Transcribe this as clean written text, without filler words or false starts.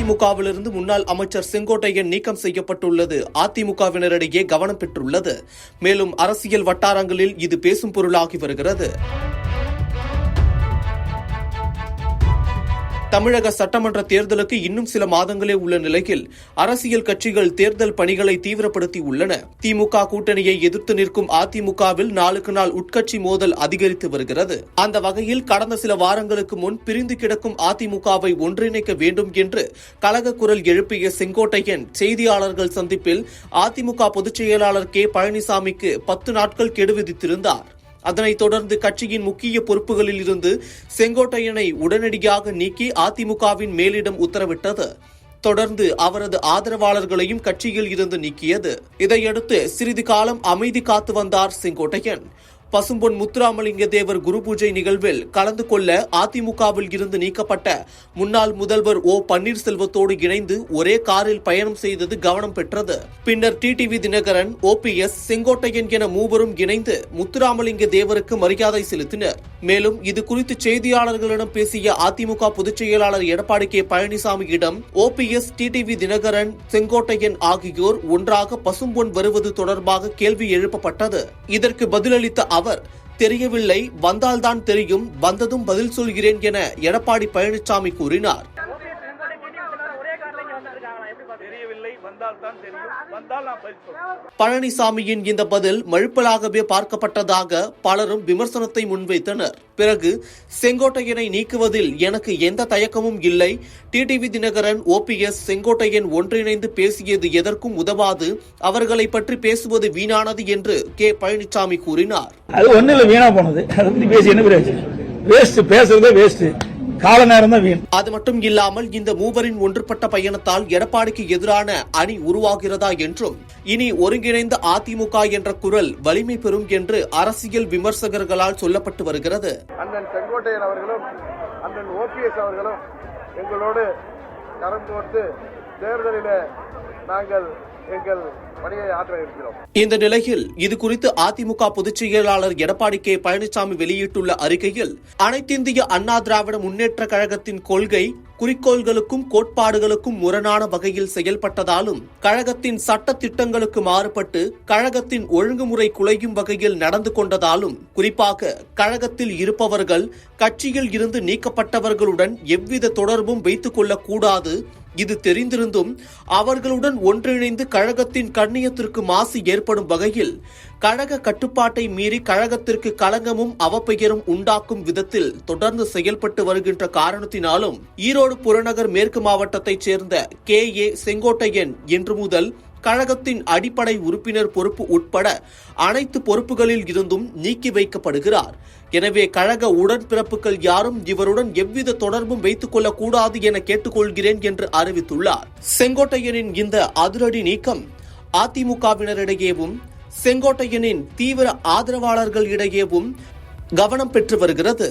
அதிமுகவிலிருந்து முன்னாள் அமைச்சர் செங்கோட்டையன் நீக்கம் செய்யப்பட்டுள்ளது அதிமுகவினரிடையே கவனம் பெற்றுள்ளது. மேலும் அரசியல் வட்டாரங்களில் இது பேசும் பொருளாகி வருகிறது. தமிழக சட்டமன்ற தேர்தலுக்கு இன்னும் சில மாதங்களே உள்ள நிலையில் அரசியல் கட்சிகள் தேர்தல் பணிகளை தீவிரப்படுத்தி உள்ளன. திமுக கூட்டணியை எதிர்த்து நிற்கும் அதிமுகவில் நாளுக்கு நாள் உட்கட்சி மோதல் அதிகரித்து வருகிறது. அந்த வகையில் கடந்த சில வாரங்களுக்கு முன் பிரிந்து கிடக்கும் அதிமுகவை ஒன்றிணைக்க வேண்டும் என்று கலக குரல் எழுப்பிய செங்கோட்டையன் செய்தியாளர்கள் சந்திப்பில் அதிமுக பொதுச் செயலாளர் கே பழனிசாமிக்கு 10 நாட்கள் கெடு விதித்திருந்தார். அதனைத் தொடர்ந்து கட்சியின் முக்கிய பொறுப்புகளில் இருந்து செங்கோட்டையனை உடனடியாக நீக்கி அதிமுகவின் மேலிடம் உத்தரவிட்டது. தொடர்ந்து அவரது ஆதரவாளர்களையும் கட்சியில் இருந்து நீக்கியது. இதையடுத்து சிறிது காலம் அமைதி காத்து வந்தார் செங்கோட்டையன். பசும்பொன் முத்துராமலிங்க தேவர் குரு பூஜை நிகழ்வில் கலந்து கொள்ள அதிமுகவில் இருந்து நீக்கப்பட்ட முன்னாள் முதல்வர் ஓ பன்னீர்செல்வத்தோடு இணைந்து ஒரே காரில் பயணம் செய்தது கவனம் பெற்றது. பின்னர் டிடிவி தினகரன், OPS, செங்கோட்டையன் என மூவரும் இணைந்து முத்துராமலிங்க தேவருக்கு மரியாதை செலுத்தினர். மேலும் இது குறித்து செய்தியாளர்களிடம் பேசிய அதிமுக பொதுச் செயலாளர் எடப்பாடி கே பழனிசாமியிடம் OPS, டிடிவி தினகரன், செங்கோட்டையன் ஆகியோர் ஒன்றாக பசும்பொன் வருவது தொடர்பாக கேள்வி எழுப்பப்பட்டது. இதற்கு பதிலளித்த அவர், தெரியவில்லை, வந்தால்தான் தெரியும், வந்ததும் பதில் சொல்கிறேன் என எடப்பாடி பழனிசாமி கூறினார். பழனிசாமியின் இந்த பதில் மழுப்பலாகவே பார்க்கப்பட்டதாக பலரும் விமர்சனத்தை முன்வைத்தனர். பிறகு செங்கோட்டையனை நீக்குவதில் எனக்கு எந்த தயக்கமும் இல்லை. டிடிவி தினகரன், OPS, செங்கோட்டையன் ஒன்றிணைந்து பேசியது எதற்கும் உதவாது. அவர்களை பற்றி பேசுவது வீணானது என்று கே பழனிசாமி கூறினார். அது ஒண்ணு வீணா போனது, அதை பத்தி பேசி என்ன பிரயோஜனம்? வேஸ்ட், பேசுறதே வேஸ்ட், கால நேரம் தான் வீண். அது மட்டும் இல்லாமல் இந்த மூவரின் ஒன்றுபட்ட பயணத்தால் எடப்பாடிக்கு எதிரான அணி உருவாகிறதா என்றும் இனி ஒருங்கிணைந்த அதிமுக என்ற குரல் வலிமை பெறும் என்று அரசியல் விமர்சகர்களால் சொல்லப்பட்டு வருகிறது. அண்ணன் செங்கோட்டையன் அவர்களும் அண்ணன் OPS அவர்களும் எங்களோடு கரம் கோர்த்து தேர்தலில் நாங்கள் எங்கள் பணியை ஆற்ற இருக்கிறோம். இந்த நிலையில் இது குறித்து அதிமுக பொதுச் செயலாளர் எடப்பாடி கே பழனிசாமி வெளியிட்டுள்ள அறிக்கையில், அனைத்திந்திய அண்ணா திராவிட முன்னேற்ற கழகத்தின் கொள்கை குறிக்கோள்களுக்கும் கோட்பாடுகளுக்கும் முரணான வகையில் செயல்பட்டதாலும், கழகத்தின் சட்ட திட்டங்களுக்கு மாறுபட்டு கழகத்தின் ஒழுங்குமுறை குலையும் வகையில் நடந்து கொண்டதாலும், குறிப்பாக கழகத்தில் இருப்பவர்கள் கட்சியில் இருந்து நீக்கப்பட்டவர்களுடன் எவ்வித தொடர்பும் வைத்துக் கொள்ளக்கூடாது. இது தெரிந்திருந்தும் அவர்களுடன் ஒன்றிணைந்து கழகத்தின் கண்ணியத்திற்கு மாசு ஏற்படும் வகையில் கழக கட்டுப்பாட்டை மீறி கழகத்திற்கு களங்கமும் அவப்பெயரும் உண்டாக்கும் விதத்தில் தொடர்ந்து செயல்பட்டு வருகின்ற காரணத்தினாலும் ஈரோடு புறநகர் மேற்கு மாவட்டத்தைச் சேர்ந்த KA செங்கோட்டையன் இன்று முதல் கழகத்தின் அடிப்படை உறுப்பினர் பொறுப்பு உட்பட அனைத்து பொறுப்புகளில் இருந்தும் நீக்கி வைக்கப்படுகிறார். எனவே கழக உடன்பிறப்புகள் யாரும் இவருடன் எவ்வித தொடர்பும் வைத்துக் கொள்ளக்கூடாது என கேட்டுக்கொள்கிறேன் என்று அறிவித்துள்ளார். செங்கோட்டையனின் இந்த அதிரடி நீக்கம் அதிமுகவினரிடையேவும் செங்கோட்டையனின் தீவிர ஆதரவாளர்களிடையேவும் கவனம் பெற்று வருகிறது.